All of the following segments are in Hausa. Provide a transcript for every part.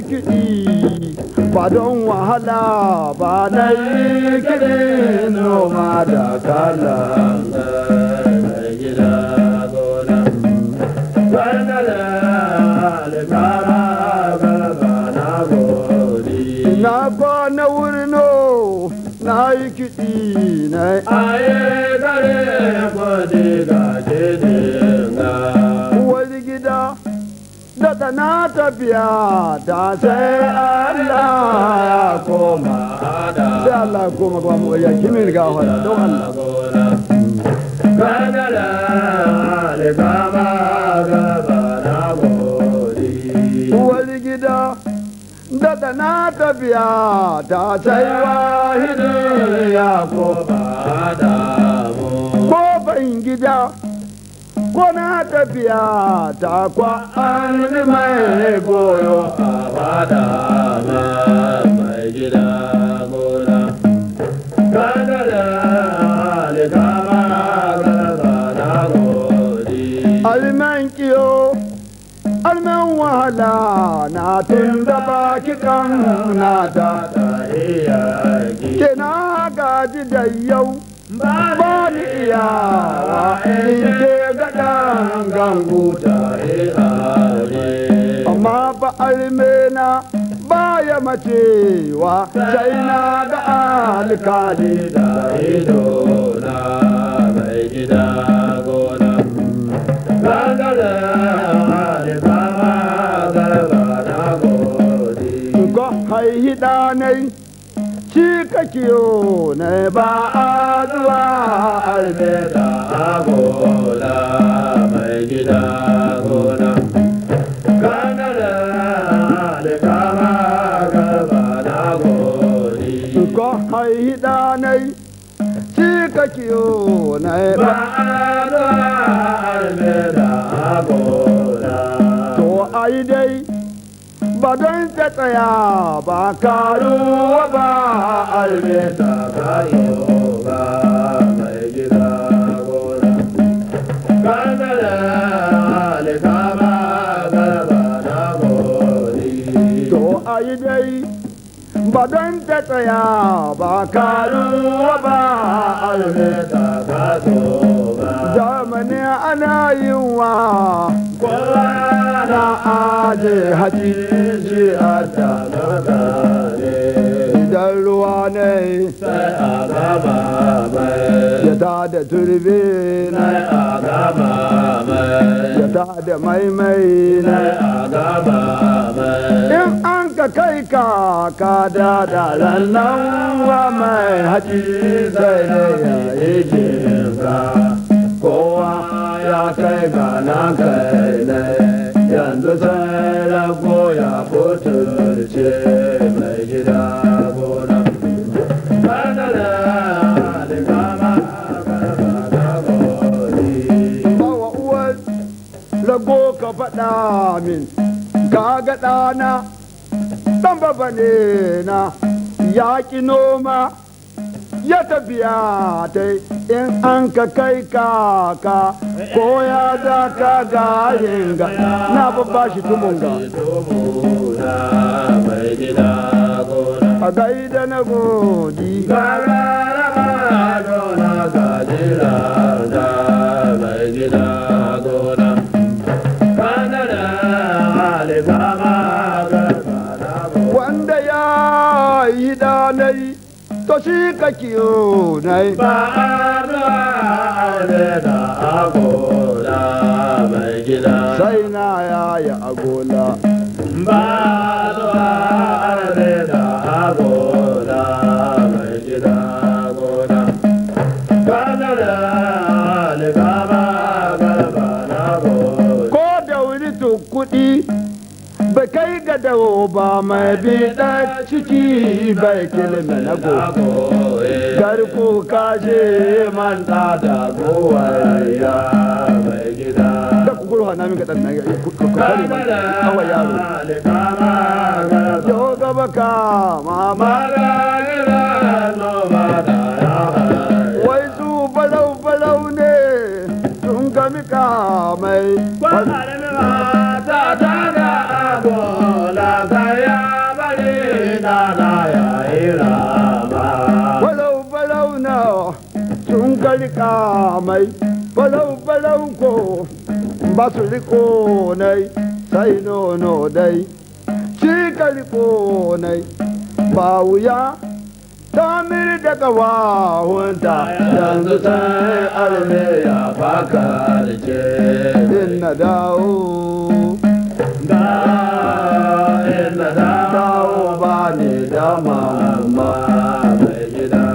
kiɗi ba don wahala ba na yi kiɗi noma da kalan gida gona. Na kwana wurno na yi kiɗi na aye gare kwade gaje dinga. wani gida daga na tafiya da sai Allah ya koma da sai Allah ya koma ba mu ya kimin gafara don Allah gagara le kama gaba na godi. wani gida daga na tafiya da sai wahidi ya koma da mu kofan gida ko na tafiya ta kwa an mai goyo abada mai gida gona. Gagara le kama gaba na godi. alman kiyo alman wahala na tun da baki kan na ta ke na gaji da yau ba ni iyawa in ke gaɗan ganguta amma ba almena ba ya macewa sai na ga alkali da ido na mai gida gona. Gagara le kama gaba na godi. ko haihi ɗanai shi ka kiyo na ba a zuwa Albeda gona mai gida gona. Gagara le kama gaba na godi. ko haihi ɗanai shi ka kiyo na ba to ai dai ba don ta tsaya ba karuwa ba albeta to ai dai ba don ta tsaya ba karuwa ba albeta zamani ana yin wa na aje haji idan ruwa ne ya ta da turbe na ya ta da maimai na in an ka kai ka da lallan wa mai haji sai ne ya yi jinka kowa ya kai ga na kai ne yanzu sai rago ya butulce mai gida gona. Bawa uwar rago ka faɗa min ka ga ɗana ɗan baba ne na yaƙi noma ya tafiya ta in an ka kai kaka ko ya za ka ga yinga na babba shi tumunga a gaida na godi wanda ya yi danai to shi ka kiyo nai ba da agola mai gida sai na ya agola ba da agola mai gida gona. Kana da alikama garba na gode. ko da wuri to kuɗi bai kai ga dawo ba mai biɗa ciki bai kilme na gobe garku kashe manta da gowaya mai gida da ku kurwa na min kaɗan na kare ba kawai yaro yau gaba ka mama wai su balau ne sun gami ka mai ta ta ga agola kaya nai falau ko ba su riko nai sai nono dai shi ka riko nai ba wuya ta mir da kawahunta yanzu sai arme ya baka da ce in na dawo dawo ba ni da mama mai gida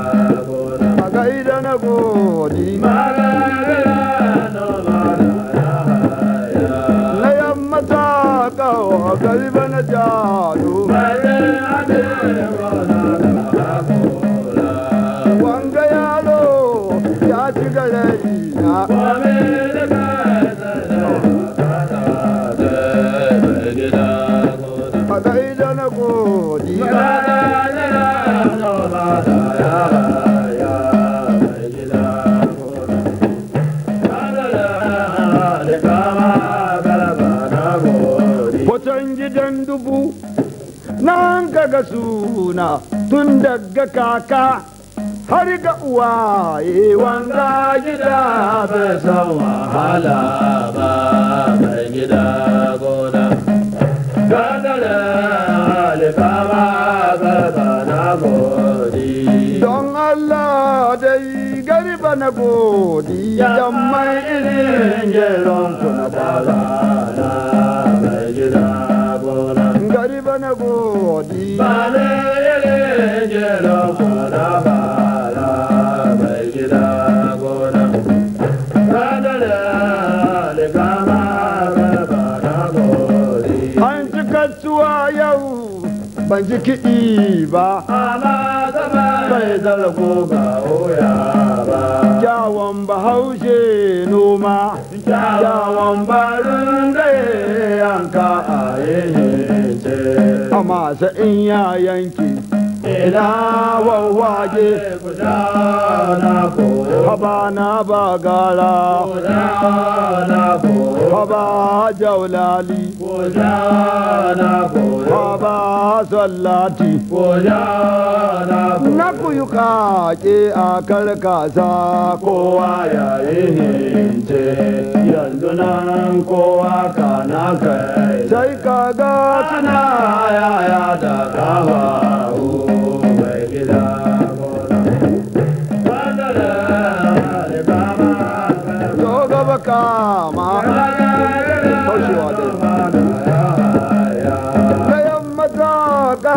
gona a gaida na godi na yamma ta kawo gariba na jado wanga yaro ya ci galari na a gaida na godi Hoton gidan dubu nan kaga suna tun daga kaka har ga uwaye wanga gida bai san wahala ba mai gida gona gadara alifama garba na godi don Allah dai garba na godi dan mai irin geron kuna bala mai gida gona garba na godi ba ne irin geron kuna bala mai gida gona gadara alifama garba na godi an ci kasuwa yau ban ji kiɗi ba amma zama bai zargo ga oya ba kyawun bahaushe noma kyawun barin da yanka a yayyance amma sai in ya yanki ina wawwage guda na ko haba na ba gara guda na ko haba jaulali guda na ko haba sallati guda na ko na kuyu kake a karkasa kowa ya yi hince yanzu nan kowa kana kai sai kaga suna yaya da kafa mai gida gona wadda zo gaba kama haushewa dai gayan mata ka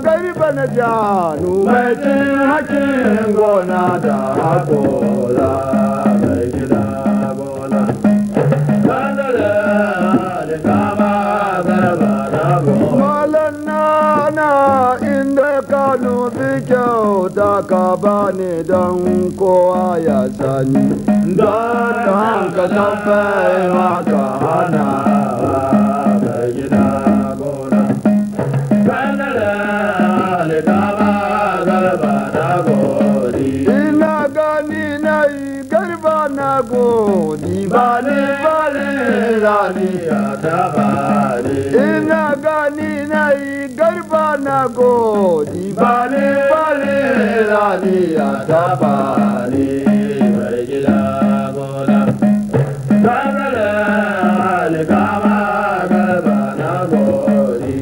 garba na janu mai cin hakin gona da haƙora mai gida gona wadda kama garba na gona malan na inda ka nufi kyauta ka bani don kowa ya sani don hanka tafai maka hana mai gida gona kanara alikama garba na godi ina gani na yi garba na godi bani bani rani ya tabari ina gani na yi garba na godi bani bani rani ya tabari mai gida gona kanara alikama garba na godi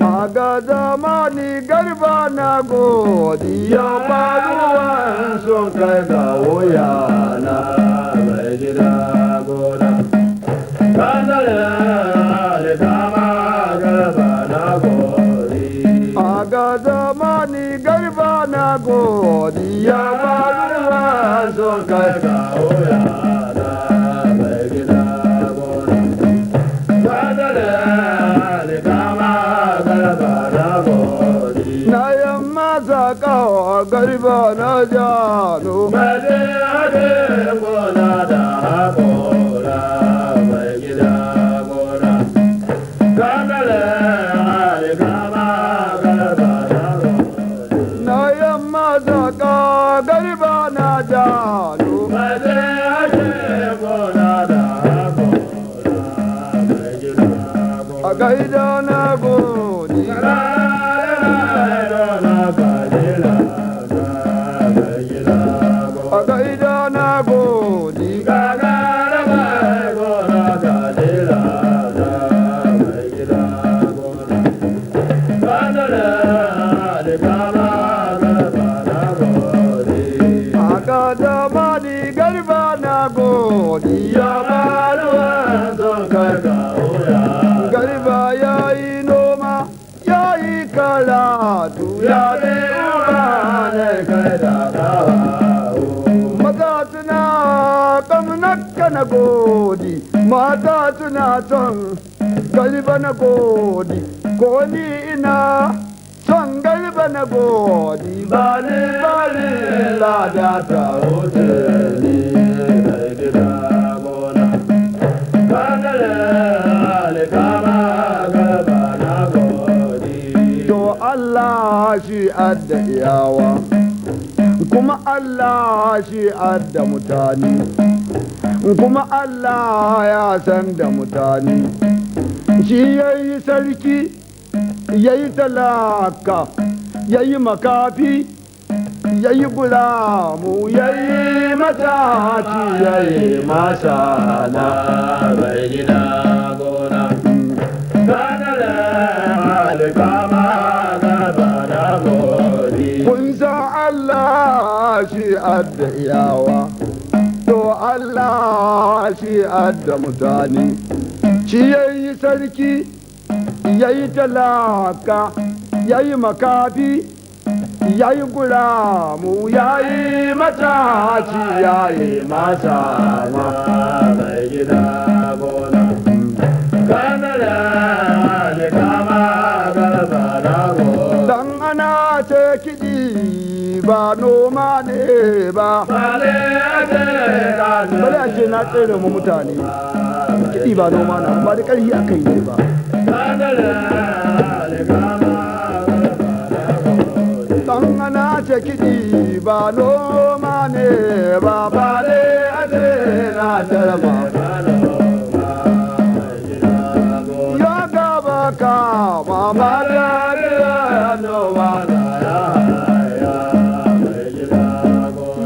a ga zamani garba na godi ya faruwan sun kai ga wuya na mai gida gona kanara alikama garba na godi a ga zamani garba na godi ya faruwan sun kai ga wuya na mai gida gona kanara alikama garba na godi na yamma sakawa garba na jano Made ade gona da haƙora mai gida gona. Kanale alikama garba na gona. na yamma saka garba na jano Made ade gona da haƙora mai gida gona. a gaida na godi a gaida na godi karatu ya ya ne uba ne kai da dawo maza suna kamnaka na godi mata suna son galiba na godi ko ni ina son galiba na godi ba ni ba ni lada ta wuce ni mai gida gona kanale alikama gaba na godi to Allah shi adda iyawa kuma Allah shi adda mutane kuma Allah ya san da mutane shi yayi sarki yayi talaka yayi makafi yayi gulamu yayi mataci yayi masana mai gida gona kanale alikama gaba na godi kun san Allah shi adda iyawa to Allah shi adda mutane shi yayi sarki yayi talaka yayi makafi yayi gulamu yayi mataci yayi masana mai gida gona kanale alikama gaba na godi dan ana ce kiɗi ba noma ne ba bale a ce na tsere mu mutane kiɗi ba noma na ba da ƙarfi aka yi ne ba dan ana ce kiɗi ba noma ne ba bale a ce na tsere ma ya gaba ka mama da noma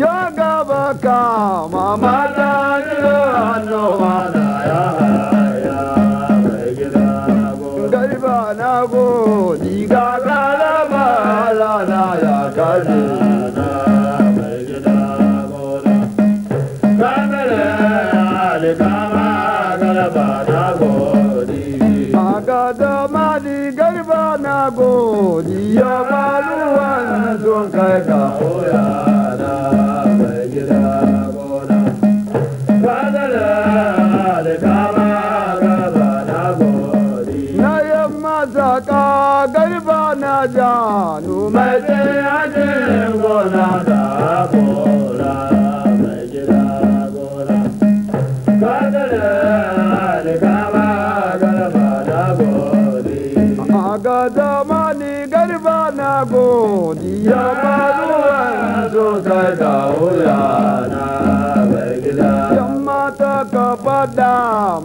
ya gaba ka mama da noma garba na godi ga galaba lana ya kaji agada mali garba na godi ya baluwan sun kai ka na yamma zaka garba na janu mai ajin gona da kola mai gida gona kadare alikama garba na godi agada mali garba na godi ya baluwan sun kai ka na mai gida yamma ta ka fada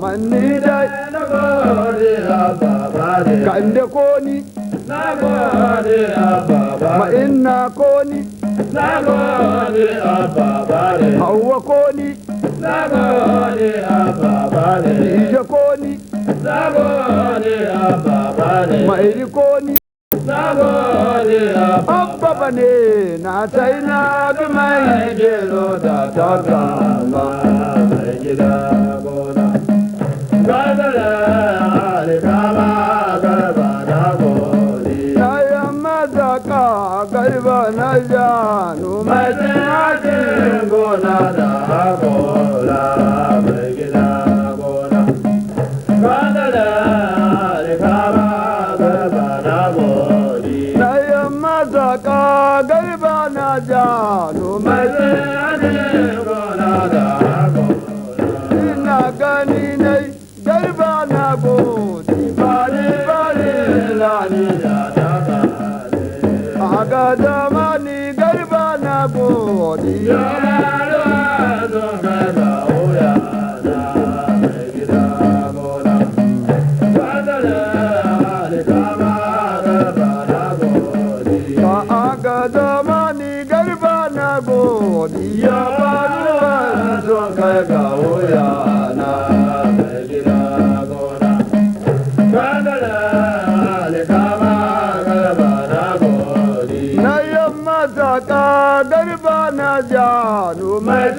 manni dai na godi ababa de kande koni na godi ababa ma inna koni na godi ababa de hawa koni na godi ababa de ije koni na godi ababa de ma iri koni na godi abba bane na sai na bi mai gelo da ta kama mai gida gona kadare alikama garba na godi na yamma zaka garba na janu mai ajin gona da kola mai gida gona kadare alikama garba na godi na yamma zaka garba na janu mai ajin gona da kola ina gani nai garba na godi bari bari lani agada mani garba na godi ka agada mani garba na godi ya baruwan son kai ga wuya na na yamma zaka garba na janu mai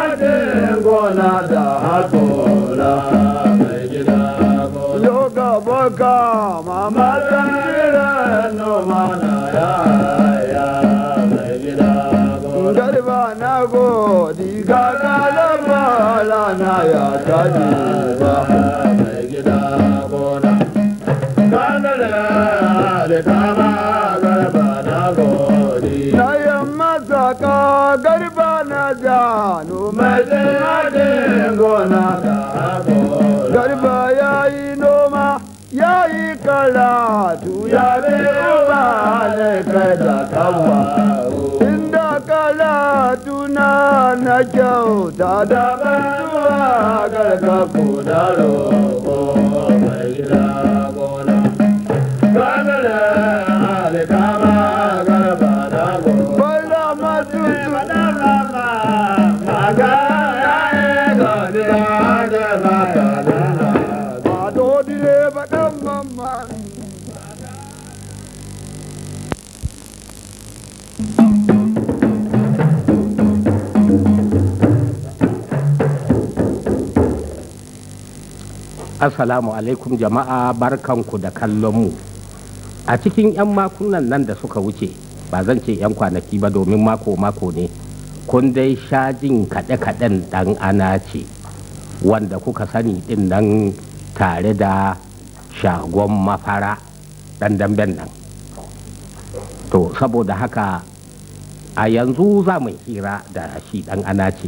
ajin gona da hakola mai gida gona yoga baka mama Matan jiran noma na ya mai gida gona. garba na godi gagala bala na ya taji ba Mai gida gona. Kanala da kama garba na godi. na yamma saka garba na jano mai Majin gona da gona. garba ya yi noma ya yi karatu ya bi uba ne kai da kawa inda karatu na kyauta da banduwa garka Da roƙo mai gida gona. Kanala da kama garba na gona. bala masu ado direba dan mamman Assalamu alaikum jama'a barkanku da kallonmu. A cikin 'yan makunan nan da suka wuce, ba zan ce 'yan kwanaki ba domin mako-mako ne, kun dai sha jin kaɗe-kaɗen ɗan ana ce, wanda kuka sani ɗin nan tare da shagon mafara ɗan damben nan. To, saboda haka a yanzu za mu hira da shi ɗan ana ce.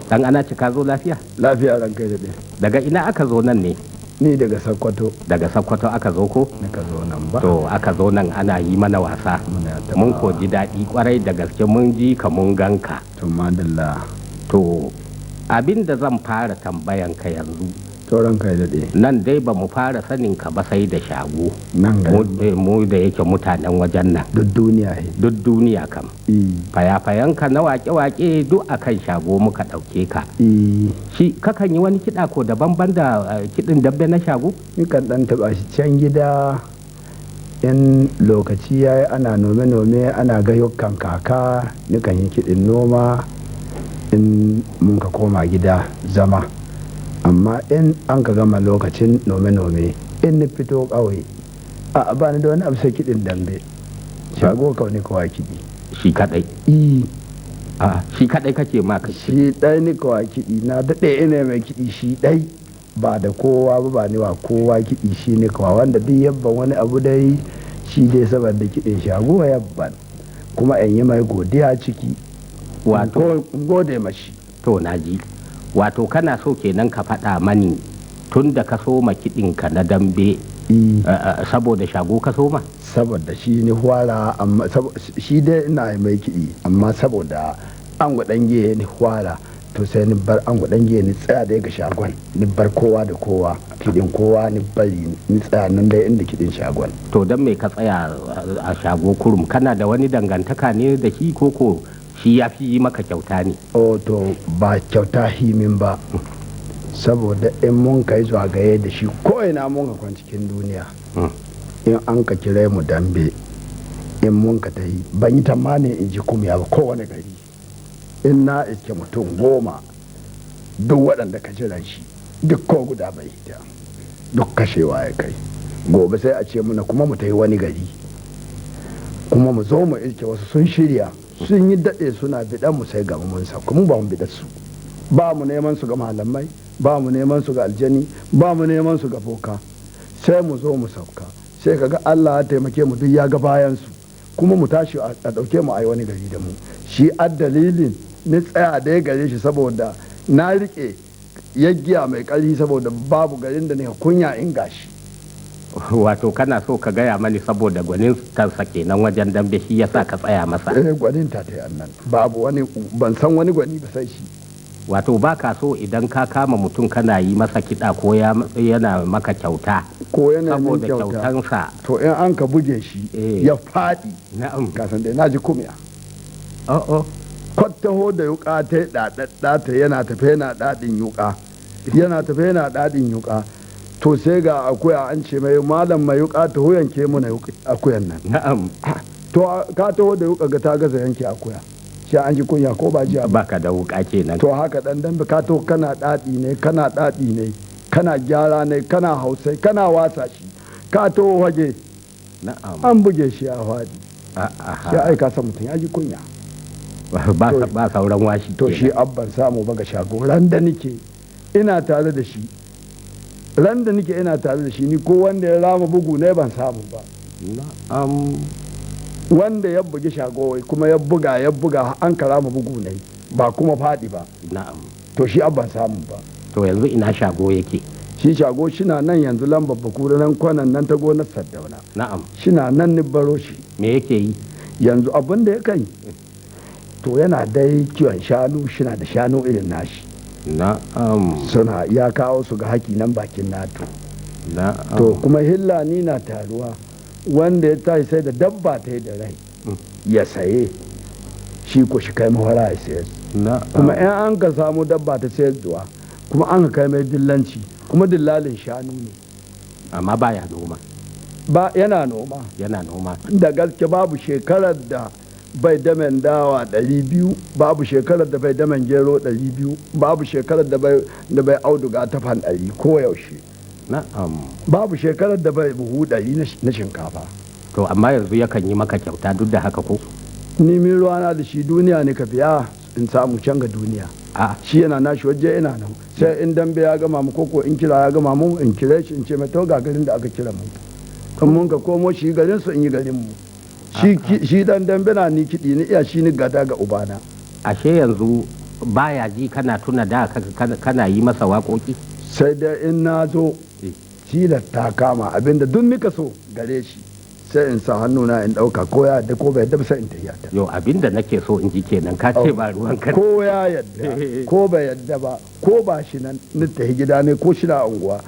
Ɗan ana ce ka zo lafiya? lafiya ran kai daɗe Daga ina aka zo nan ne? ni daga sakkwato Daga Sokoto aka zo ko? ka zo nan ba To aka zo nan ana yi mana wasa. Muna taɓawa. Mun ko ji daɗi kwarai da gaske mun ji ka mun ganka. to madalla To abin da zan fara tambayan ka yanzu. to ran kai daɗe Nan dai ba mu fara sanin ka ba sai da shago. nan ga Mu da yake mutanen wajen nan. duk duniya he Duk duniya kam. Fayafayan ka na wake-wake duk akan shago muka ɗauke ka. Shi kakan yi wani kiɗa ko daban da kiɗin dabbe na shago? ni kan dan taɓa shi can gida in lokaci ya yi ana nome-nome ana gayyukan kaka nikan yi kiɗin noma in mun ka koma gida zama amma in an ka gama lokacin nome-nome in ni fito ƙauye a ba ni da wani abu sai kiɗin dambe shago kauni kowa kiɗi Shi kaɗai. i Shi kaɗai kake ma ka shi ɗai ni kowa kiɗi na daɗe ina mai kiɗi shi ɗai ba da kowa ba ni wa kowa kiɗi shi ne kowa wanda duk yabban wani abu dai shi dai saboda kiɗin shago yabban kuma in yi mai godiya ciki Wato gode mashi to naji. Wato kana so kenan ka faɗa mani tun da ka soma kiɗinka na dambe saboda shago ka soma? saboda shi ni hwara amma shi dai ina mai kiɗi amma saboda an gwaɗan giye ni hwara to sai ni bar an gwaɗan giye ni tsaya dai ga shagon ni bar kowa da kowa kiɗin kowa ni bari ni tsaya nan dai inda kiɗin shagon To don me ka tsaya a shago kurum kana da wani dangantaka ne da shi koko shi ya fi yi maka kyauta ne? o to ba kyauta himin ba saboda in mun kai zagaye da shi ko ina mun ka kwan cikin duniya in an ka kira mu dambe in mun ka ta yi ban yi tamani in ji kumya ba kowane gari in na iske mutum 10 duk waɗanda ka jira shi duk ko guda bai hita duk kashewa ya kai gobe sai a ce muna kuma mu ta yi wani gari kuma mu zo mu iske wasu sun shirya sun yi daɗe suna biɗan mu sai gaba mun sauka mu ba mu biɗa su ba mu neman su ga malamai ba mu neman su ga aljani ba mu neman su ga boka sai mu zo mu sauka sai kaga Allah ya taimake mu duk ya ga bayan su kuma mu tashi a ɗauke mu a yi wani gari da mu shi dalilin ni tsaya da ya gare shi saboda na riƙe yaggiya mai ƙarfi saboda babu garin da ne kunya in gashi Wato kana so ka gaya mani saboda gwanin tansa kenan wajen dambe shi yasa ka tsaya masa. gwanin ta yi annan babu wani ban san wani gwani ba sai shi Wato ba ka so idan ka kama mutum kana yi masa kiɗa ko yana maka kyauta. ko yana min Saboda kyauta kyautansa. to in an ka buge shi ya faɗi Na'am. kasan dai na ji kumya Oh. kwattaho da yuka ta ɗaɗaɗɗata yana tafe yana ɗaɗin yuka yana tafe yana ɗaɗin yuka to sai ga akuya an ce mai malam mai yuka ta yanke muna akuyan nan Na'am. to ka taho da yuka ga ta gaza yanke akuya shi an ji kunya ko ba ji ba Baka da wuka kenan. to haka dan dan ka to kana ɗaɗi ne kana gyara ne kana hausai kana wasa shi ka to waje na'am an buge shi a hwadi aha. shi aika sa mutum ya ji kunya ba sauran washi to shi abban samu ba ga shago ran da nike ina tare da shi ina tare da shi ni ko wanda ya rama bugu ne ban samu ba na'am wanda ya bugi shago kuma ya buga an karama bugu ne ba kuma faɗi ba na'am to shi abban samu ba to yanzu ina shago yake shi shago shina nan yanzu lambar bakura nan kwanan nan ta gonar Saddauna na'am shina nan ni baro shi me yake yi yanzu abin da ya kai to yana dai kiwon shanu shina da shanu irin nashi na'am suna ya kawo su ga haki nan bakin nato na'am to kuma hillani na taruwa wanda ya tashi sai da dabba ta yi da rai ya saye shi ko shi kai mahara ya sayar kuma in an ka samu dabba ta sayar zuwa kuma an ka kai mai dillanci kuma dillalin shanu ne amma baya noma ba yana noma da gaske babu shekarar da bai damen dawa 200 babu shekarar da bai damen gero 200 babu shekarar da bai auduga ta fan 100 ko yaushe na'am babu shekarar da bai buhu 100 na shinkafa to amma yanzu yakan yi maka kyauta duk da haka ko ni min ruwana da shi duniya ne ka biya in samu can ga duniya shi yana nashi waje ina nan sai in dambe ya gama mu koko in kira ya gama mu in kire shi in ce mai to ga garin da aka kira mu kan mun ka komo shi garin su in yi garin mu shi dan dambe na ni kiɗi ni iya shi ni gada ga ubana ashe yanzu baya ji kana tuna da kana yi masa waƙoƙi sai da in na zo tilas ta kama abinda duk nika so gare shi sai in sa hannuna in ɗauka ko ya yadda ko bai yadda sai in tafiya ta yau abinda nake so in ji kenan ka ce ba ruwan kan ko ya yadda ko bai yadda ba ko ba shi nan ni tafi gida ne ko shi na unguwa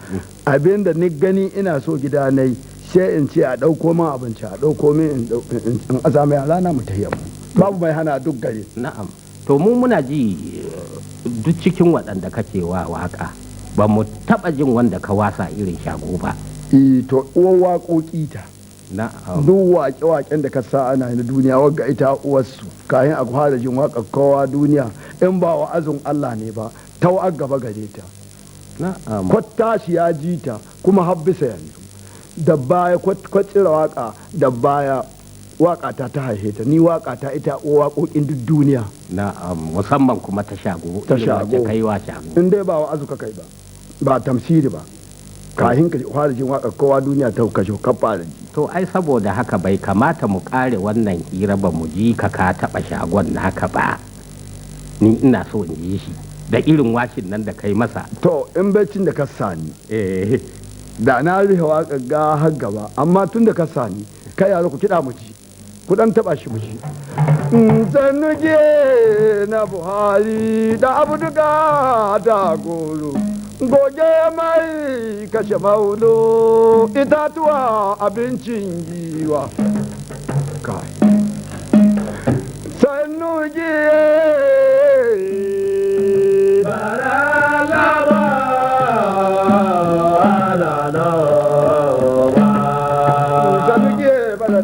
abinda ni gani ina so gida ne sai in ce a ɗauko min abinci a ɗauko min in azama ya rana mu tafiya mu babu mai hana duk gari na'am to mu muna ji duk cikin waɗanda kake wa waka ba mu taɓa jin wanda ka wasa irin shago ba to uwar waƙoƙi ta duk waƙe-waƙen da ka sa ana na duniya wagga ita uwarsu kayan a fara jin waƙar kowa duniya in ba wa'azin Allah ne ba ta wa'ar gaba gare ta kwatta shi ya ji ta kuma har bisa yanzu da baya kwatsira waƙa da baya waƙa ta haihe ta ni waƙa ta ita waƙoƙin duk duniya musamman kuma ta shago kai wa shago in dai ba wa'azu ka kai ba tamsiri ba kahin ka fara jin waƙar kowa duniya ta kashe ka fara ji to ai saboda haka bai kamata mu kare wannan hira ba mu ji ka taɓa shagon naka ba ni ina so in ji shi da irin washin nan da kai masa to in baccin da ka sani da na rufe waƙar ga har gaba amma tun da ka sani kai yaro ku kiɗa mu ji ku dan taɓa shi mu ji zanuge na buhari da abu duka ta goro goge mai kashe maulo itatuwa abincin giwa kai sanuge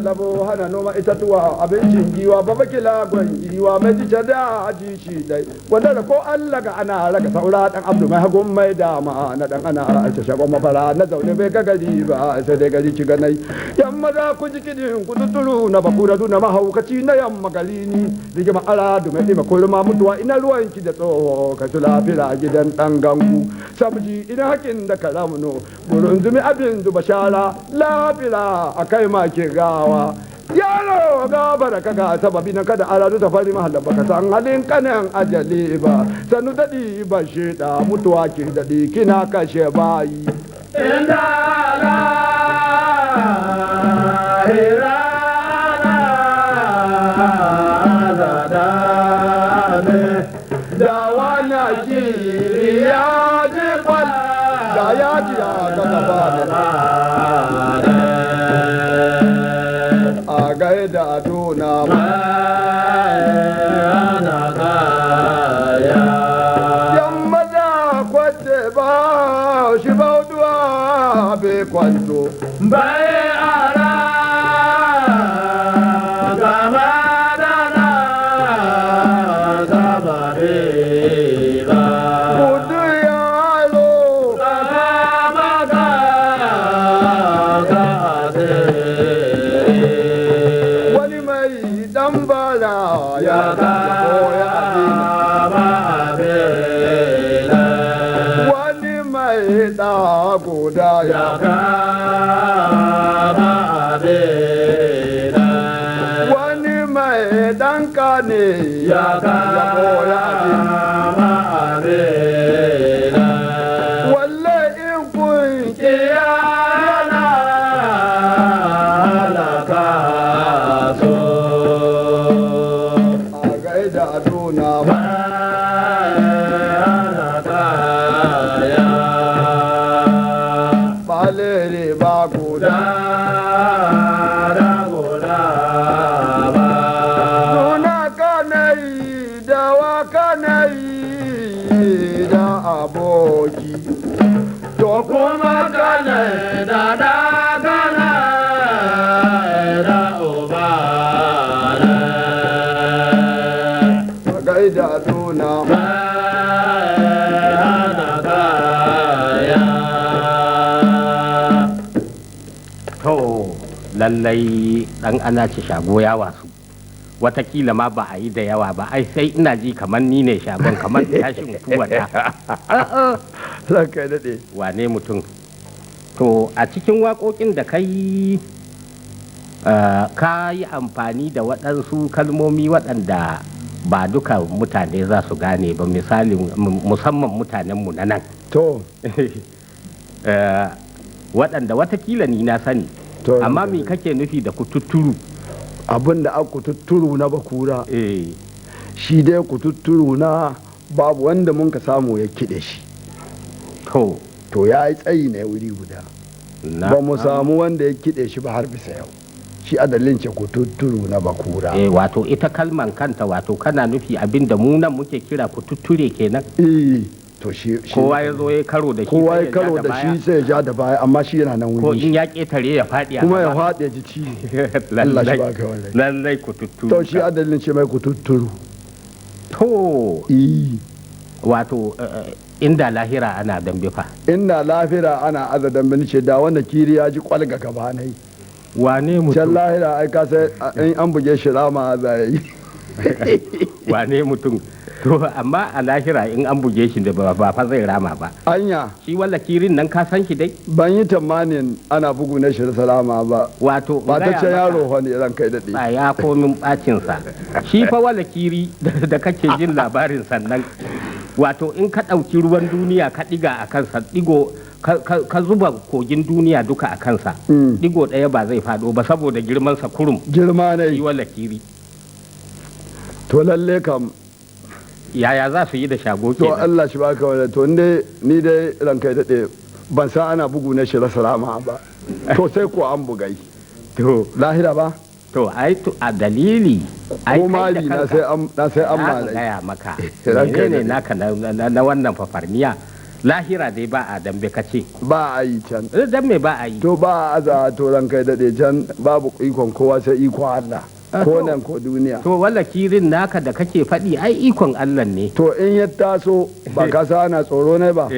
labo hana noma itatuwa abincin giwa ba baki lagon giwa mai jice da ji shi dai wanda da ko Allah ga ana raka saura dan abdu mai hagun mai dama na dan ana aisha shagon mafara na zaune bai ga gari ba sai dai gari ci ganai yamma za ku ji kidin ku tuturu na bakura na mahaukaci na yamma gari ni rigima ala du mai dima kulma mutuwa ina ruwan ki da tsoho ka tula fira gidan dan gangu sabji ina hakin da karamuno burun zumi abin zuba shara lafira akai ma ke gawa yaro gaba da kaga sababi na kada aradu ta fari mahalla baka san halin kanan ajali ba sanu dadi ba sheda mutuwa ki dadi kina kashe bayi inda la hira da wana ki ya ji kwal da ya ji ya ga gaba gaida aduna yamma da kwace ba shi bauduwa bai kwanto bai ara gama dana gama ba kudu yalo gama ya koya addini. kama abela Wani mai da guda ya ya kama abela wani mai danka ne ya koya addini. kama abela Walle in kun kiyana halaka so a gaida aduna ba. Balere ba guda. Suna kanai da wa kanai da aboki. To kuma kanai a gaida aduna ba. To lallai dan ana ci shago ya wasu watakila ma ba a yi da yawa ba ai sai ina ji kamar ni ne shagon kamar tashin tuwata Ranka ya daɗe. wane mutum to a cikin waƙoƙin da ka yi ka yi amfani da waɗansu kalmomi waɗanda ba duka mutane za su gane ba misali musamman mutanenmu na nan To, waɗanda watakila ni na sani To, amma ranka me ya kake nufi da kututturu abin da aka tutturu na bakura, eh shi dai kututturu na babu wanda mun ka samu ya kiɗe shi. to To ya yi tsayi ne wuri guda. na Ba mu samu wanda ya kiɗe shi ba har bisa yau. Shi adalin ce kututturu na bakura. wato ita kalman kanta wato kana nufi abin da mu nan muke kira kututture kenan To shi kowa ya zo ya karo da shi kowa sai ya karo da baya. shi sai ya ja da baya amma shi yana nan ko wuri in ya ketare ya faɗi a kuma ya gaba. faɗi ya ji ciwo. Allah shi baka wallahi. lallai kututture To shi adalin ce mai kututturu. to Eh. wato inda lahira ana dambe fa Inda lafira ana azadan bani ce da wanda kiri ya ji kwalga gaba nai. wane Can mutum lahira ai ka sai in an buge shi rama za ya yi. wane mutum to amma a lahira in an buge shi da ba fa zai rama ba Anya shi walla kirin nan ka san shi dai ban yi tamanin ana bugu na shi da salama ba. wato Ba ta gaya can maka, yaro wani ran kai daɗe. ba ya komin bacinsa shi fa wala kiri da kake jin labarin sannan wato in ka ɗauki ruwan duniya ka ɗiga a kansa ɗigo ka zuba kogin duniya duka a kansa ɗigo ɗaya ba zai faɗo ba saboda girmansa kurum Girma shi ne. wala kiri To lalle kam yaya za su yi da shago to kenan Allah shi baka wani to ni dai ran kai daɗe ban san ana bugu na shi da salama ba. To sai ko an bugai. to Lahira ba? ai to a dalili ai Ko kai da mali na kanka sai an za su malai. gaya maka Ranka ya menene daɗe. naka na wannan fafarniya lahira dai ba a dambe kace Ba a yi can. dan me ba a yi To ba a aza to ran kai daɗe can babu ikon kowa sai ikon Allah. Ko nan ko duniya. to wala kirin naka da kake faɗi ai ikon Allah ne To in ya taso ba ka sa ana tsoro ne ba.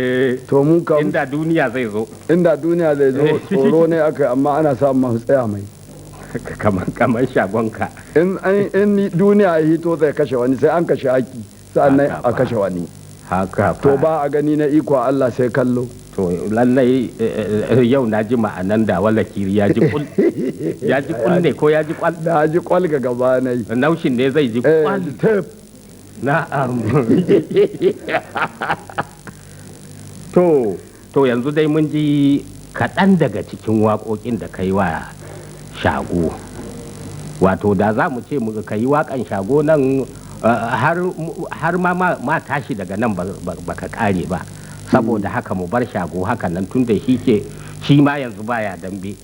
To mun kam inda duniya zai zo inda duniya zai zo tsoro ne aka yi amma ana samun masu tsaya mai. kamar shagonka In duniya ya hito zai kashe wani sai an kashe haki sa'annan Haka a ba. kashe wani. haka fa To ba a gani na iko Allah sai kallo. to lallai yau na ji ma'anan da wala kiri ya ji kul ya ji kul ne ko ya ji kwal Da ji kwalga gaba na yi. naushin ne zai ji kwal Tep. na'am to yanzu dai mun ji kaɗan daga cikin waƙoƙin da kai wa shago wato da za mu ce muka yi waƙan shago nan har ma tashi daga nan ba ka ƙare ba saboda haka mu bar shago haka nan tun da shi ma yanzu baya dambe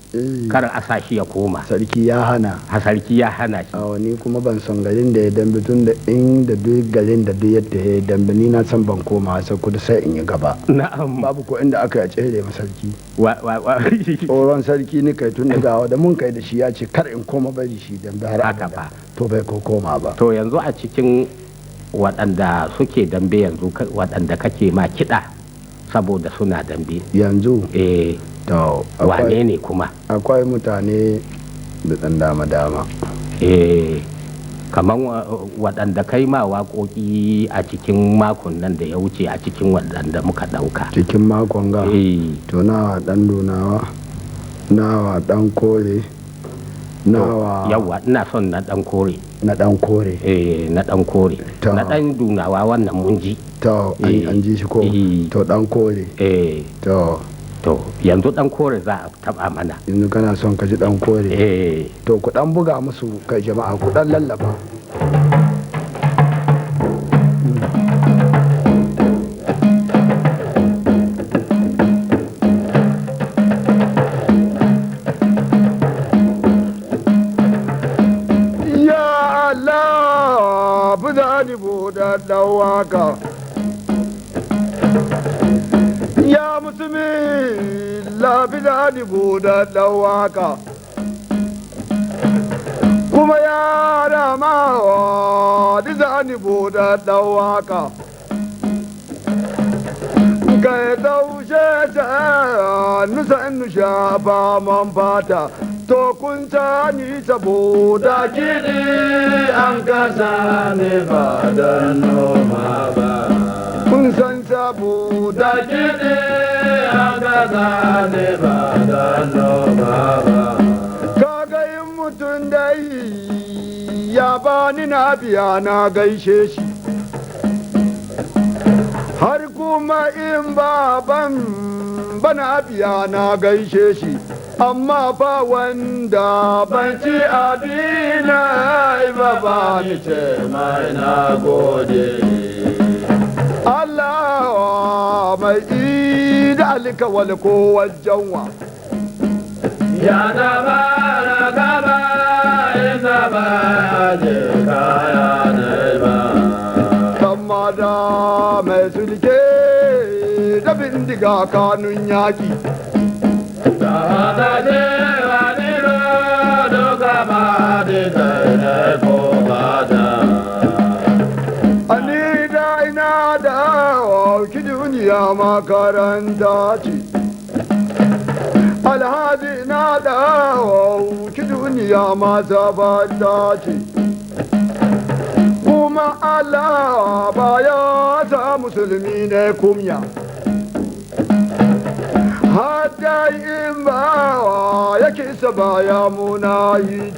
kar a sa shi ya koma Sarki ya hana. sarki ya hana shi A wani kuma ban son garin da ya dambe tun da inda duk garin da duk yadda ya dambe ni na san ban koma sai kudu sai in yi gaba. na'am Babu ko inda aka yi tsere ma sarki. wa Tsoron sarki ni kai tun daga da mun kai da shi ya ce kar in koma bari shi dambe har haka abada. fa To bai ko koma ba. to yanzu a cikin waɗanda suke dambe yanzu waɗanda kake ma kiɗa saboda suna dambe Yanzu to wane ne kuma akwai mutane da ɗan dama-dama. kamar waɗanda kai ma waƙoƙi a cikin makon nan da ya wuce a cikin waɗanda muka ɗauka cikin makon ga to nawa ɗan dunawa nawa ɗan kore nawa yawa ina son na ɗan kore na ɗan kore na ɗan kore na ɗan dunawa wannan mun ji to an ji shi ko to ɗan kore to yanzu ɗan kore za a taɓa mana yanzu kana son ka ji ɗan kore to ku ɗan buga musu kai jama'a ku ɗan lallaba waka ya mutumi labida ni buda waka kuma ya rama diza ni buda waka kai taushe ta nusa nusha ba man fata to kun ni saboda kiɗi an kasa ne ba da noma ba kun san saboda kiɗi an kasa ne ba da noma ba kaga yin mutum dai ya bani na biya na gaishe shi har kuma in baban bana biya na gaishe shi amma fa wanda ban ci abina ba ba ni ce mai na gode Allah mai da alkawal ko wajenwa ya da ba na gaba ina ba je kaya ne ba amma da mai sulke da bindiga kanun yaki Anida ina da ki duniya makaranta ce Alhaji na da ki duniya mazabata ce kuma Allah ba ya sa musulmi ne kumya Hata in ba yake saba ya muna yi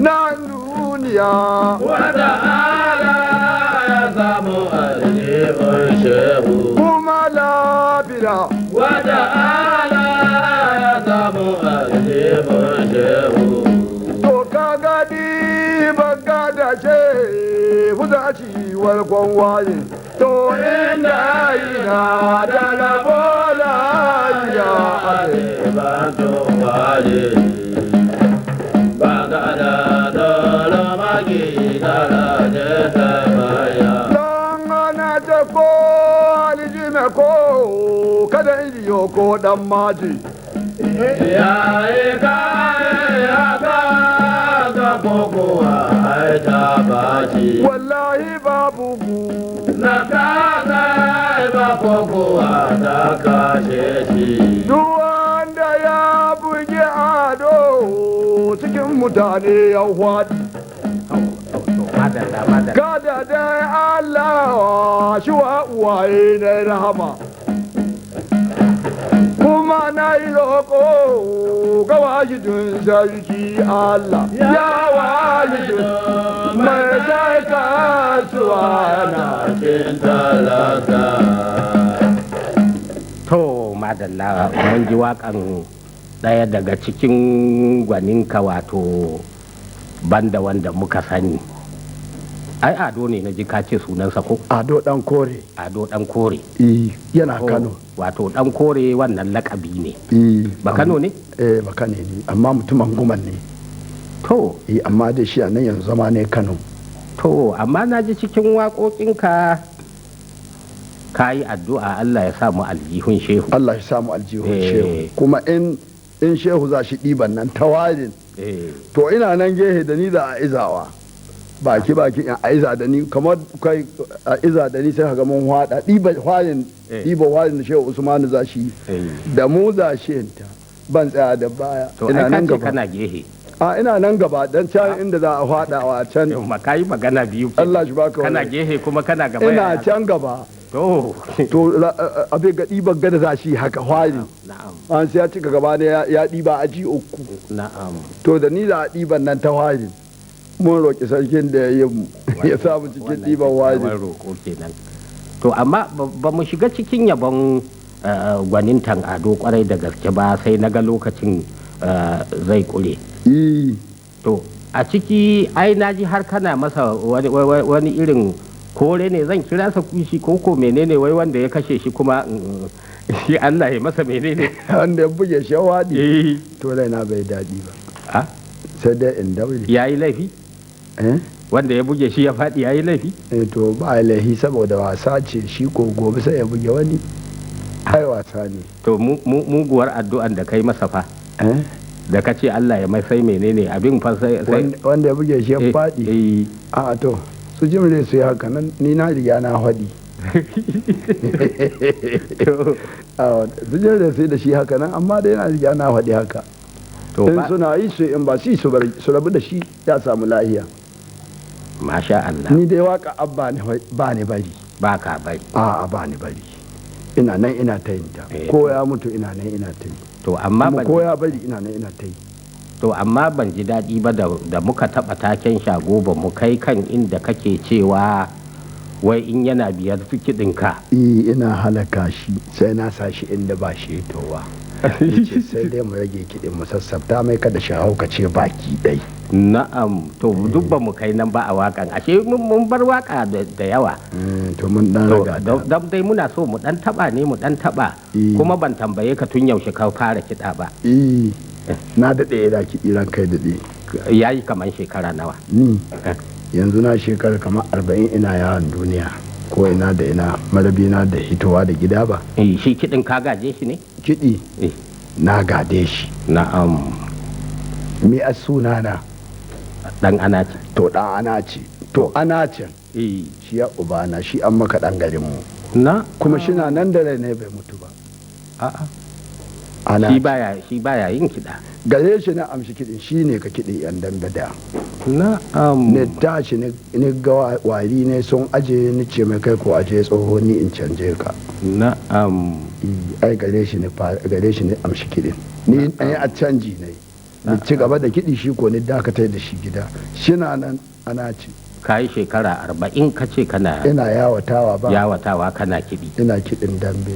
na duniya. Wata ala ya samu aljihun shehu. Kuma labira. Wata ala ya samu aljihun shehu. To ka gadi baka da shehu za ci warkon waye. To inda ina da labola ya ake ba to waje ba ga da dole magi da je ta baya don ana ta ko alijime ko kada iliyo ko dan maji ya ka ga kokowa ai ta baci wallahi babu na kaza ba kokowa ta kashe shi duk wanda ya buge ado cikin mutane ya hwaɗi kada dai Allah shi wa uwaye na rahama kuma na yi roƙo ga wajidun sarki Allah ya wajidun mai sai kasuwa na cin talaka. To madalla mun ji waƙan ɗaya daga cikin gwaninka wato banda wanda muka sani. Ai Ado ne na ji ka ce sunansa ko? Ado ɗan kore. Ado ɗan kore. Yana Kano. Wato ɗan kore wannan lakabi ne. Ba Kano ne? Ba Kano ne, amma mutumin Gumal ne. To. Amma da shi a nan yanzu zama ne Kano. To, amma na ji cikin waƙoƙinka ka yi addu'a Allah ya samu aljihun shehu. Allah ya samu aljihun shehu. Kuma in shehu za shi ɗiban nan tawarin. To ina nan gehe da ni da a izawa. Baki in a iza da ni kamar kai a iza da ni sai ka ga mun hada ɗiba hwarin da shehu Usmanu za shi da mu za shi ta ban tsaya da baya ina nan gaba kana gehe a ina nan gaba dan can inda za a fadawa can ma kai magana biyu Allah shi baka kana wani gehe kuma kana gaba ina can gaba to abin ga ɗiban gada za shi haka hwari na'am an sai ya cika gaba ne ya ɗiba aji uku na'am to da ni da a ɗiban nan ta hwari mun roƙi sarkin da ya yi mu ya samu cikin ɗiban hwari roƙo kenan to amma ba mu shiga cikin yabon gwanintan ado kwarai da gaske ba sai na ga lokacin zai kure to a ciki ai naji har kana masa wani irin kore ne zan kira sa kushi koko menene wai wanda ya kashe shi kuma shi Allah ya masa menene wanda ya buge shawadi to na bai daɗi ba sai dai in daure yayi laifi wanda ya buge shi ya faɗi yayi laifi to ba laifi saboda wasa ce shi ko gobe sai ya buge wani ai wasa ne to muguwar addu'an da kai masa fa da ka ce Allah ya mai sai menene abin fa sai wanda ya buge shi ya faɗi a to su jimre su yi haka nan ni na riga na haɗi su jimre su yi da shi haka nan amma dai na riga na haɗi haka in suna yi su in ba su rabu da shi ya samu lahiya masha Allah ni dai waka abba ba ni bari ba ka bari a ba ni bari ina nan ina ta yin ta ko ya mutu ina nan ina ta yi to amma ko ya bari ina nan ina ta yi to amma ban ji daɗi ba da muka taɓa taken shago ba mu kai kan inda kake cewa wai in yana biyar su kiɗinka ina halaka shi sai na sa shi inda ba shi towa yace sai dai mu rage kiɗin mu sassafta mai kada shi hauka ce baki ɗai na'am to duk ba mu kai nan ba a wakan ashe mun bar waka da yawa to mun dan raga da dai muna so mu dan taba ne mu dan taba kuma ban tambaye ka tun yaushe ka fara kiɗa ba na daɗe da kiɗi ran kai daɗe yayi kaman shekara nawa ni yanzu na shekara kamar 40 ina yawon duniya ko ina da ina marabi na da hitowa da gida ba shi kiɗin ka gaje shi ne kiɗi na gade shi na'am mi a sunana dan ana ce to dan ana ce to ana ce shi ya ubana shi an maka dan garin mu na kuma shi na nan da rai ne bai mutu ba a'a shi baya yin kiɗa gare shi na amshi kiɗin shi ne ka kiɗi yan dambe da na'am ne tashi ne ga wari ne sun aje ni ce mai kai ko aje tsoho ni in canje ka na'am ai gare shi ne amshi kiɗin ni an yi a canji ne ni ci gaba da kiɗi shi ko ni dakatar da shi gida shi na nan ana ci ka yi shekara 40 ka ce kana ina yawatawa kana kiɗi ina kiɗin dambe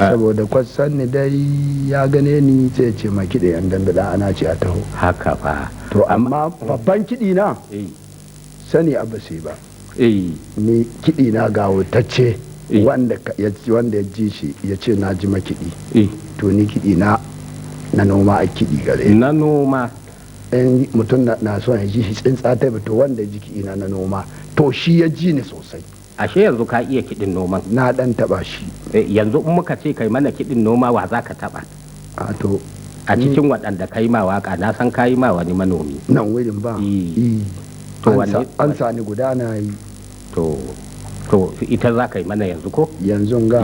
saboda kwasan ni dai ya gane ni sai ce ma kiɗi yan dambe da ana ce a taho haka fa to amma babban kiɗi na sani abu sai ba ni kiɗi na gawutacce wanda ya ji shi ya ce na ji makiɗi to ni kiɗi na noma a kiɗi gare na noma in mutum na son ya ji shi tsintsa ta to wanda ji kiɗi na noma to shi ya ji ni sosai ashe yanzu ka iya kiɗin noman na ɗan taɓa shi yanzu in muka ce kai mana kiɗin noma wa za ka taɓa a cikin waɗanda kai ma waka na san kayi ma wani manomi nan wurin ba to wanne an sani guda na yi to ita za ka yi mana yanzu ko yanzu ga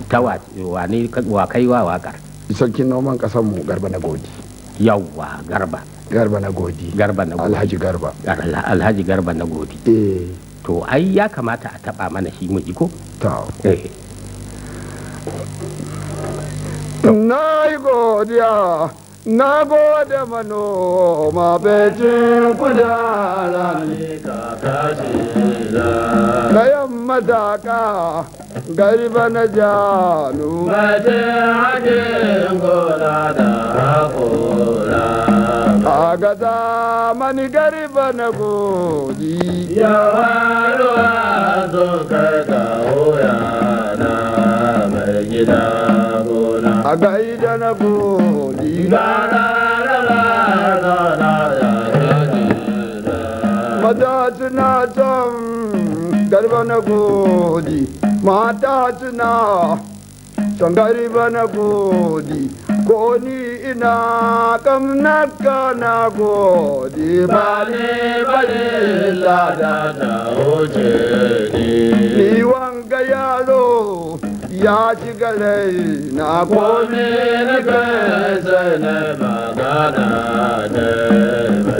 ta wa kai wa wakar sarkin noman ƙasar mu Garba na Godi yawwa Garba na Godi Alhaji Garba na Godi to ai ya kamata a taba mana shi mu ko na yi godiya na gode manoma becin kudara na yamma daga garba na janu becin hakin gona da hakora a ga zamani garba na godi yawa ruwa zo kai kawo yana mai gida gona a gaida na godi mata suna son garba na godi mata suna son garba na godi ko ni ina kamnaka na godi ba ne bale lada ta wuce ni wanga yaro ya ci galai na komi na kai sai na magana da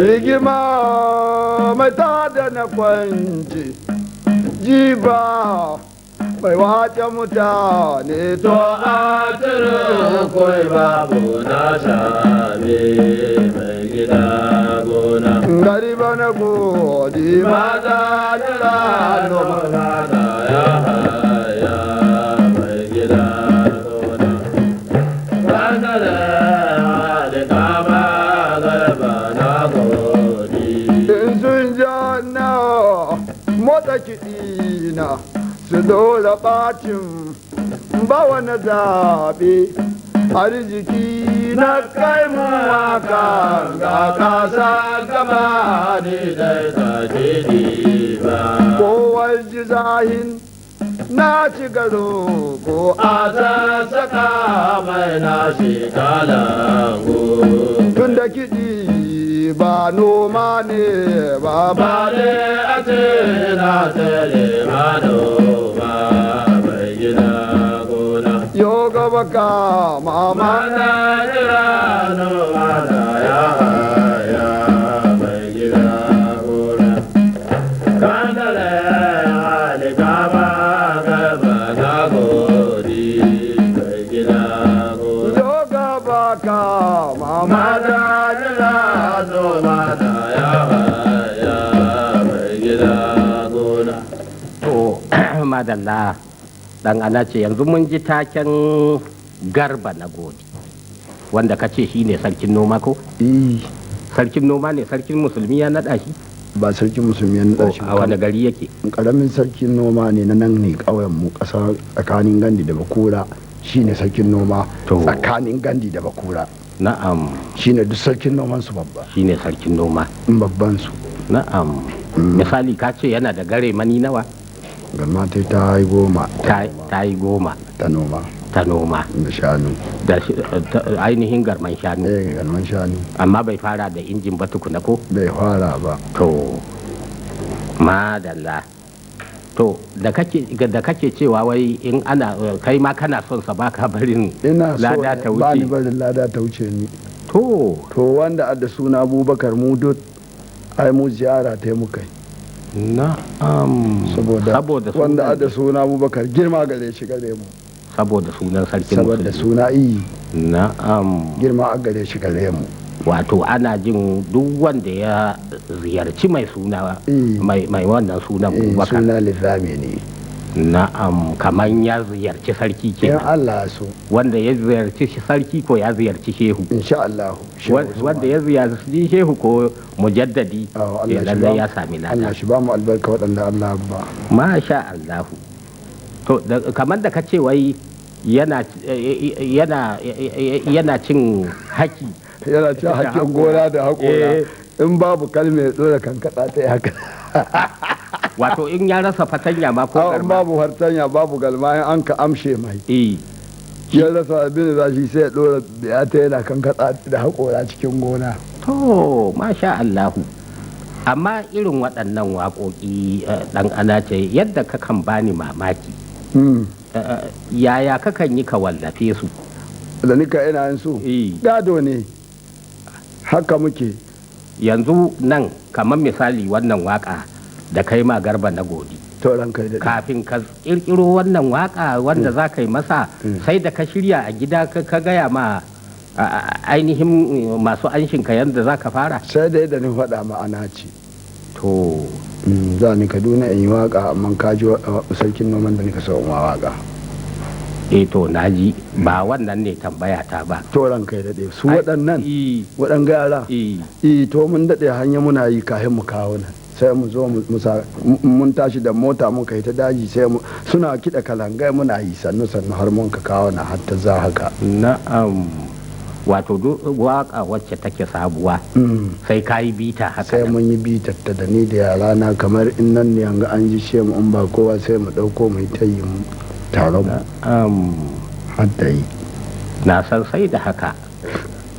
rigima mai tada na kwanci jiba mai wace mutane to a turu koi babu na sami mai gida gona gari bana godi mata da rano mata ya haya mai gida gona wanda da kama garba na godi in sun jana motsa kiɗi na su dole ɓacin ba wani zaɓe arziki na kai mu waka ga kasa gaba ni dai ta didi ba kowar ji zahin na ci garo ko a sassaka mai na shi kalangu tun da kiɗi ba noma ne ba ba ne a ce na tare ma noma mai gida gona yo gaba ka mama mana jira noma da ya haya mai gida gona kandale hali kama gaba na godi mai gida gona yo gaba ka mama mata jira noma da ya haya mai gida gona to madalla dan ana ce yanzu mun ji taken garba na godi wanda ka ce shine sarkin noma ko sarkin noma ne sarkin musulmi ya nada shi ba sarkin musulmi ya naɗa shi a wani gari yake karamin sarkin noma ne na nan ne ƙauyen mu ƙasa tsakanin gandi da bakura shine sarkin noma To. tsakanin gandi da bakura na'am shine duk sarkin noman su babba shine sarkin noma in babban su na'am misali ka ce yana da gare mani nawa galma ta yi goma ta yi 10 ta noma ta noma da shanu da ainihin garman shanu galman shanu amma bai fara da injin ba tukuna ko bai fara ba to madalla to da kake cewa wai in ana kai ma kana son sa baka barin ina so lada ta ba ni wuce barin lada ta wuce ni to to wanda adda suna abubakar mu duk ai mu ziyara ta mu kai na'am saboda wanda sunan- adda suna abubakar girma gare shi gare mu saboda sunan sarkin saboda musulmi suna iyi na'am girma a gare shi gare mu wato ana jin duk wanda ya ziyarci mai suna mai wannan sunan Abubakar suna lizami ne na'am kaman ya ziyarci sarki in kenan Allah so wanda ya ziyarci sarki ko ya ziyarci shehu insha Allah wanda ya ziyarci shehu ko mujaddadi lallai ya sami Allah lada shi ba mu albarka waɗanda Allah ba masha Allahu to kamar da ka ce wai yana cin haki yana cin hakkin gona da haƙora in babu kalme ya tsora kankaɗa ta haka wato in ya rasa fatanya ma ko in garma babu hartanya babu galma in an ka amshe mai eh ya rasa abin da za shi sai ya ɗora ya ta yana kankaɗa da haƙora cikin gona to masha Allahu amma irin waɗannan waƙoƙi ɗan ana ce yadda kakan bani mamaki yaya kakan yi ka wallafe su da nika ina yin su gado ne haka muke yanzu nan kamar misali wannan waka da kai ma garba na godi tauran kai da kafin ka kirkiro wannan waka wanda za ka yi masa sai da ka shirya a gida ka gaya ma ainihin masu anshinka yadda za ka fara sai da yadda ni faɗa ma'ana ce to za ni kaduna in yi waka amma ka ji sarkin noman da nika sauran waka to naji ba wannan ne tambaya ta ba tauran kai da su waɗannan waɗanga yara to mun daɗe hanya muna yi kahin mu kawo nan sai mu zo mun tashi da mota mun kai ta daji sai suna kiɗa kalangai muna yi sannu sannu har mun ka kawo na hatta za haka na'am wato waka wacce take sabuwa sai ka yi bita haka sai mun yi bitar ta da ni da yara na kamar in nan ne yanga an ji she mu in ba kowa sai mu ɗauko mai ta yi mu taron hadda yi na san sai da haka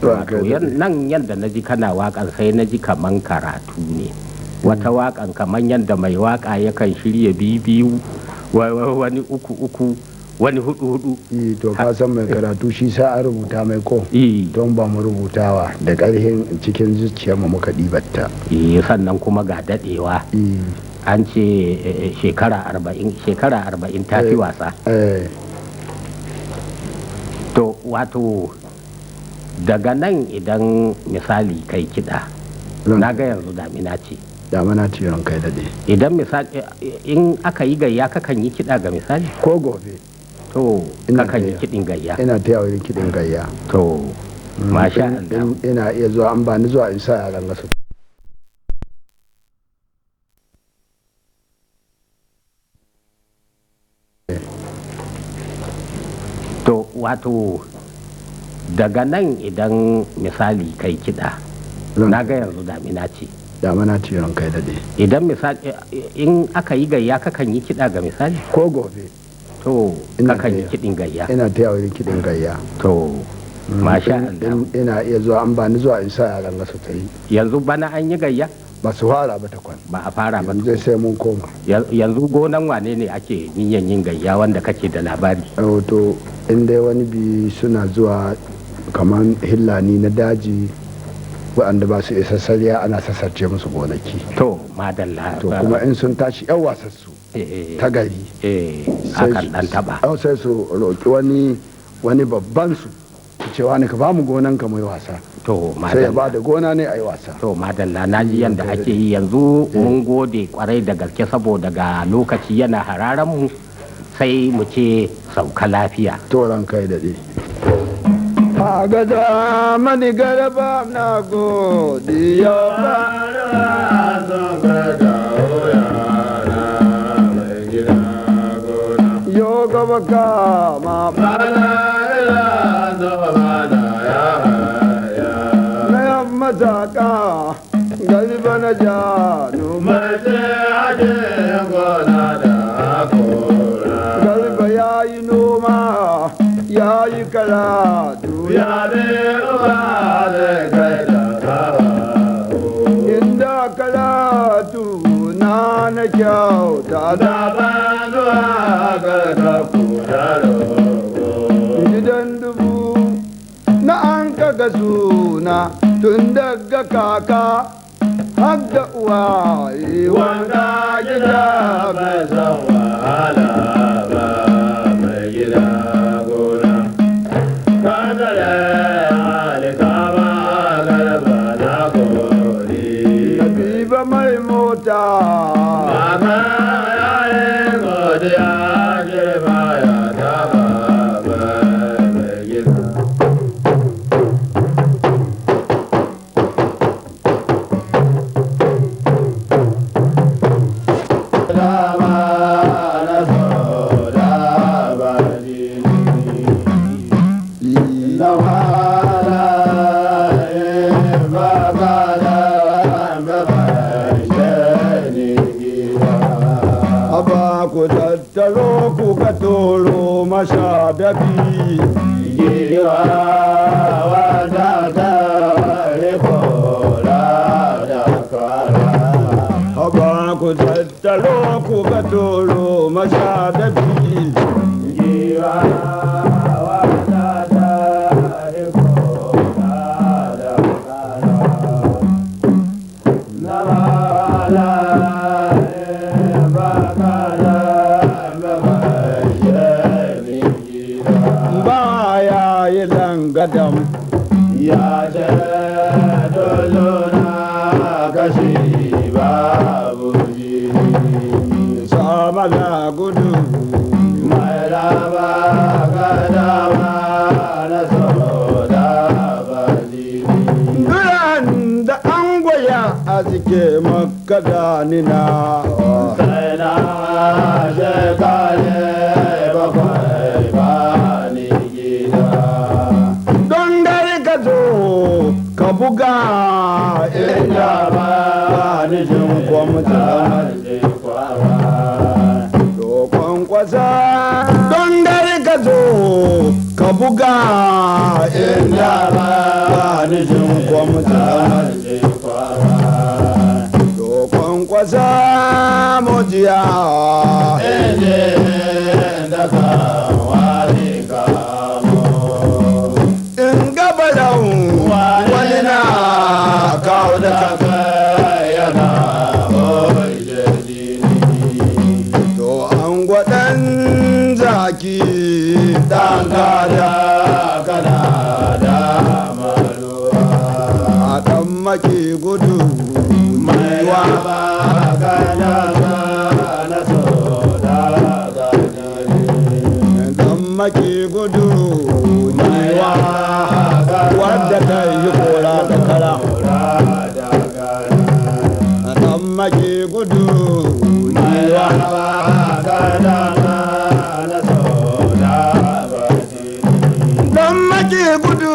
wato nan yadda na ji kana wakan sai na ji kaman karatu ne wata wakan kaman yadda mai waka yakan shirya biyu wani uku wani hudu to ka san mai karatu shi sa a rubuta mai ko don ba mu rubutawa da ƙarhin cikin zuciyarmu muka ɗibatta sannan kuma ga dadewa an ce shekara 40 ta fi wasa to wato daga nan idan misali kai kiɗa na ga yanzu damina ce ran kai daɗe idan misali in aka yi gayya kakan yi kiɗa ga misali ko gobe to kakan yi kiɗin gayya ina ta yawon kiɗin gayya to masha Allah ina iya zuwa an ba ni zuwa in sa yaran gasu to wato daga nan idan misali kai kiɗa na ga yanzu damina ce ran kai daɗe idan misali in aka yi gayya kakan yi kiɗa ga misali ko gobe to kakan yi kiɗin gayya ina ta yawon kiɗin gayya to masha Allah ina iya zuwa an ba ni zuwa in sa yaran gasu ta yi yanzu bana an yi gayya ba su fara ba takwan ba a fara ba yanzu sai mun koma yanzu gonan wane ne ake niyan yin gayya wanda kake da labari to in dai wani bi suna zuwa kamar hillani na daji waɗanda ba su isa sariya ana sassarce musu gonaki to madalla to kuma in sun tashi yan wasassu ta gari akan dan taba sai su roƙi wani babban su cewa ne ka ba mu gonan ka mai wasa to sai ya ba da gona ne a yi wasa to madalla na ji yadda ake yi yanzu mun gode kwarai da gaske saboda ga lokaci yana hararan mu sai mu ce sauka lafiya to ran kai daɗe a gaza mani garba na godiya ba yo gaba kama mataka galiba na janu galiba ya yi noma ya yi karatu inda karatu na kyauta da gidan dubu na an kaga suna tun daga kaka har da uwa wanda gida bai san wahala ba mai gida gona kadare alikama garba na gori nabiba mai mota mama yayin godiya girma ya taba mai gida tattaro ku ka toro masha dabi giwa wata ta rikola da kara haba ku tattaro ku ka toro masha dabi giwa wata ta rikola da kara na wala gadam ya ce dolona kashi babu jini sama da gudu mai raba gadama na soda bajini duran da an goya a zike makada nina sai na shekale bakwai ba ni gida ka buga inda ba ni jin kwamta dokon kwasa don dare ka zo ka buga inda ba ni jin kwamta dokon kwasa mojiya inda ka sai yana hoje jini. to an gwaɗan zaki Dan kada kana da maluwa. a ɗan maki gudu Mai wama kana na so da gani. ɗan maki gudu Mai wama wadda ta yi kora da kara a ɗan maki gudu Mai wama kana na so da gani. ɗan maki gudu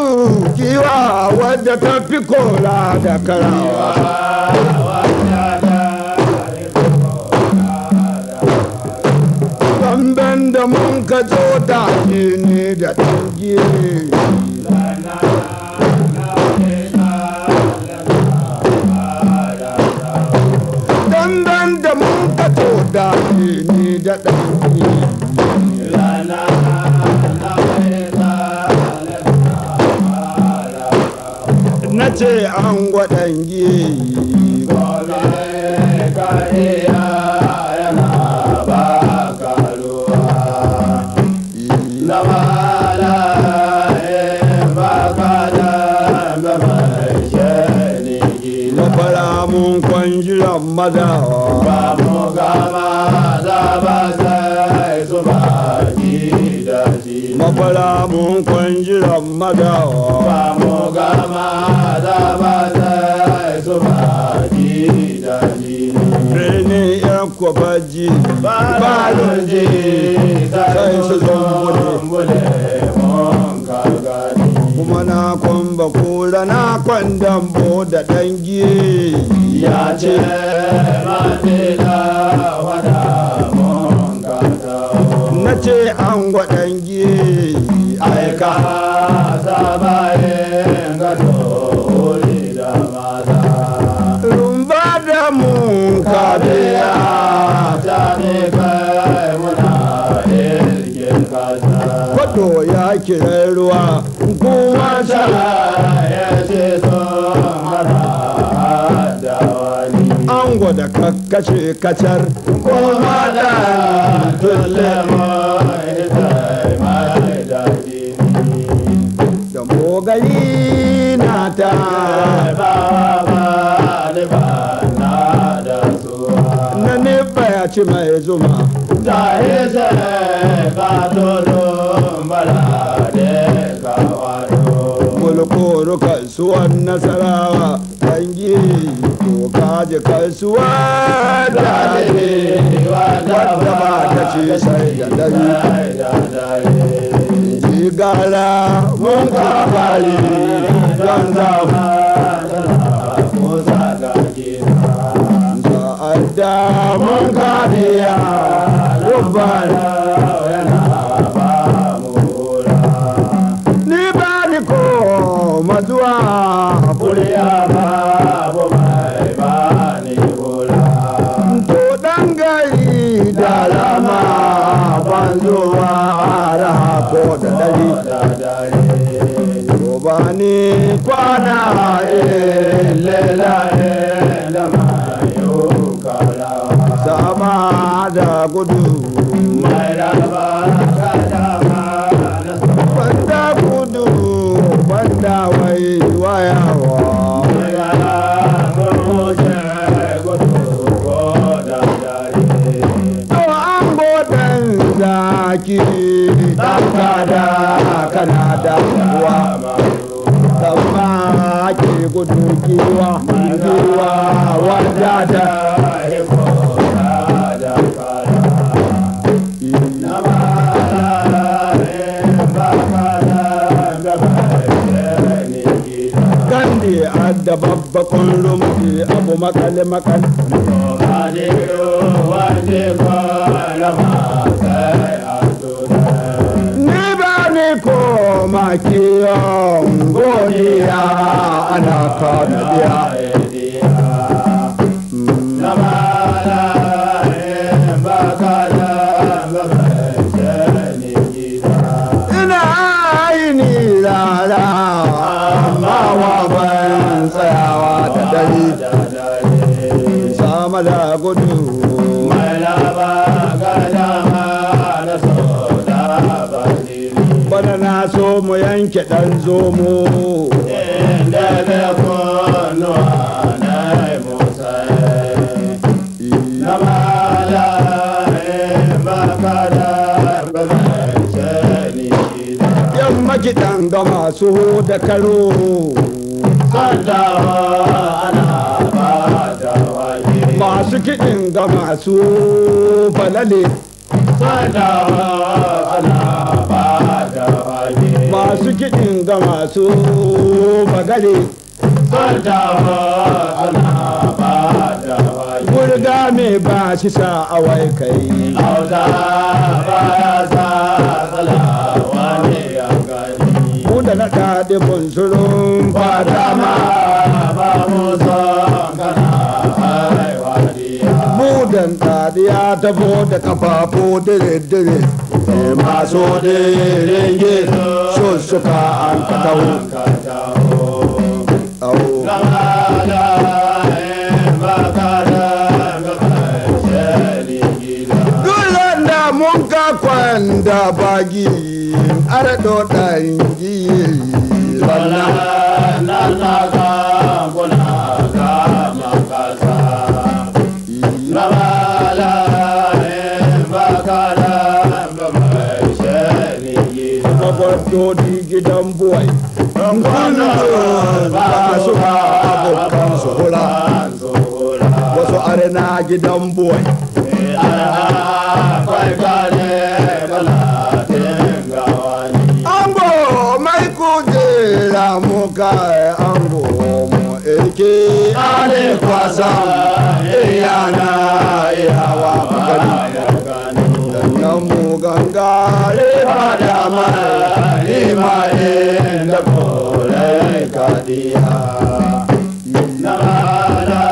giwa wadda ta fi kora da karawa Kamben da mun ka zo da shi ne da ɗangi Kamben da mun ka zo da shi ne da ɗangi Na ce an gwaɗangi Mafara mun kwanjiran mazawa Mafara mun kwanjiran mazawa Rene yan kwafaji balon ji sai su zumbule kuma na kwamba kura na kwandambo da dangi Ya ce matila wada mun gata na ce an gwadangi aika sabayin gato wuri da mata rumba da mun kabiya ta ne kai muna irgin kasa kwato ya kira ruwa kuma Masha ya ce son hada da wani an gwada kakkashe kacar kuma da tulle mai mai daɗi da mogali na ta na nifa ya ci mai zuma mulkuru kasuwan nasarawa dangi to kaji kasuwa da ake wadda ba ta ce sai da dare ji gara mun ka fari don zama sa'adda mun ka biya dubbara ni ba ni ko mazuwa to dan gari da lama ban zuwa raha ko da dare to ba ni kwana lela sama da gudu banda gudu banda wai wayawa to an godan zaki kada kana da uwa kama ke gudu giwa giwa wanda da Gandi adda babba kullum ke abu makale makal ni ba ni ko makiyon godiya ana kada biya ina aini rara amma wa ban tsayawa da dare dare sama da gudu mai laba ga dama da so da bandiri bana na so mu yanke ɗan zomo inda da kunnuwa na musa na mala baka da bazance ni gida yan makiɗan ga masu da karo sandawa ana ba da wake masu kiɗin ga masu falale sandawa ana ba da wake masu kiɗin ga masu bagale sandawa ana ba da wake burga mai ba shi sa awai kai auta baya sa tsalawa ne ya gani mu da na ɗaɗe bunsurun fata ma ba mu son kana haihuwa diya budan ɗaɗiya tabo da kafafu dire-dire masu dirin gizo sun suka an katahu ka taho au zamana baka da gabashe ni gida dulan da mun ka kwanda bagi arado ɗan giyi Bala na naga kuna ga makasa na bala bakala ba mai shani gida magwadodi gidan buwai kwanu ba su ba abokan su hula wasu arena gidan buwai kwai kare bala gawani ango mai kujera muka ango mu eke ale kwasa iyana iyawa magani nan mu ganga fada mai imaye da kore kadiya na bala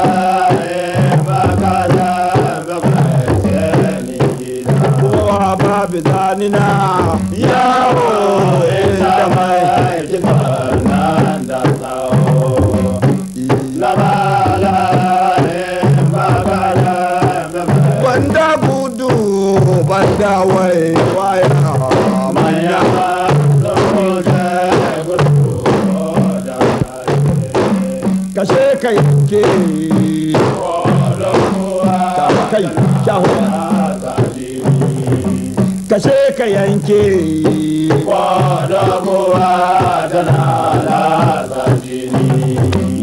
bakala ba mai shani gida kowa babu zanina yawo inda mai kifar nan da tsawo labala bakala banda gudu banda wai waya manya lokuta gudu da kashe kai ke ta kai shahu kashe ka yanke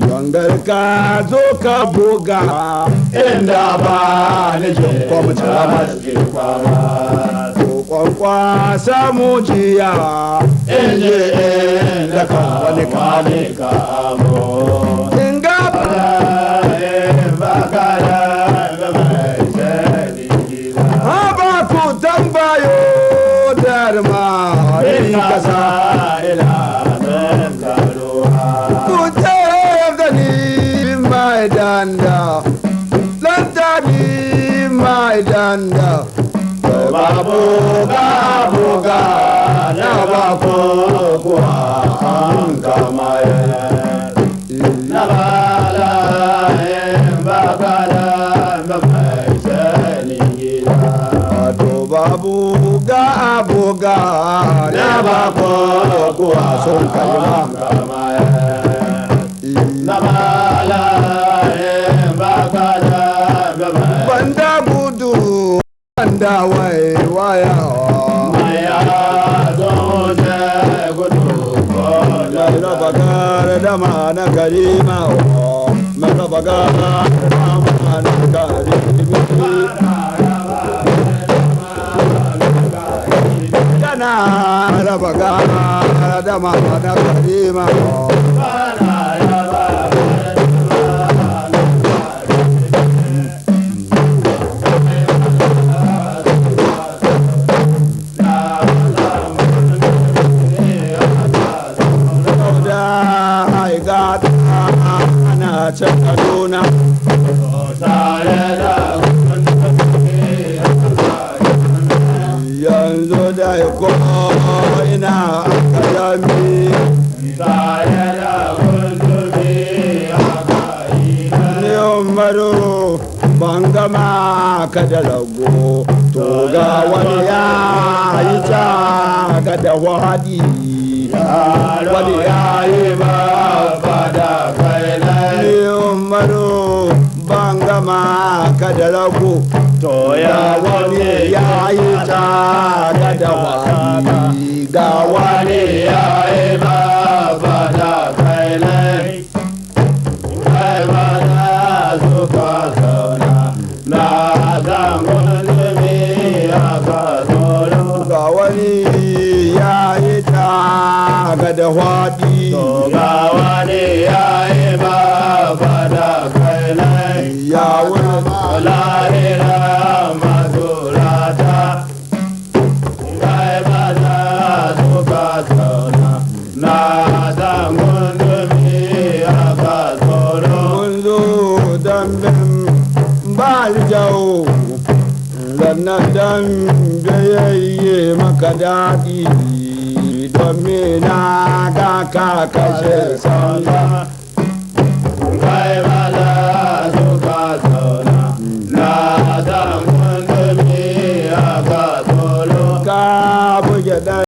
gangar ka zo ka buga inda ba ni jin kwamci ramar kwankwa samu jiya inje inda ka wani ka amo in ga haba ku tambayo darma in kasa ku tayar da ni mai danda lantani mai danda Babuga buga na bako kuwa an kamaye na bala bakala mai shani gida to babu ga abuga na bako kuwa sun kai ma kamaye na bala bakala mai banda gudu banda wai waya mai raba gara dama na karima mai raba gara dama na karima yana raba gara dama na karima ana can kaduna yanzu da ko ina akadami ne umaru ban gama ka da rago to ga wani ya yi ta ga da wadi wani ya yi ba da kai ni umaru ban gama ka da rago to ga wani ya yi ta ga da wadi ga wani ya yi ba da kai kai ba da suka zauna na zangon dumi aka tsoro ga wani ya yi ta ga da wadi ga wani ya yi ba da kai ya wani lahira mazurata kai ba da suka zauna na zangon dumi aka tsoro mun zo dambin baljau sannan dambe yayye maka daɗi domin na ga ka kashe sanda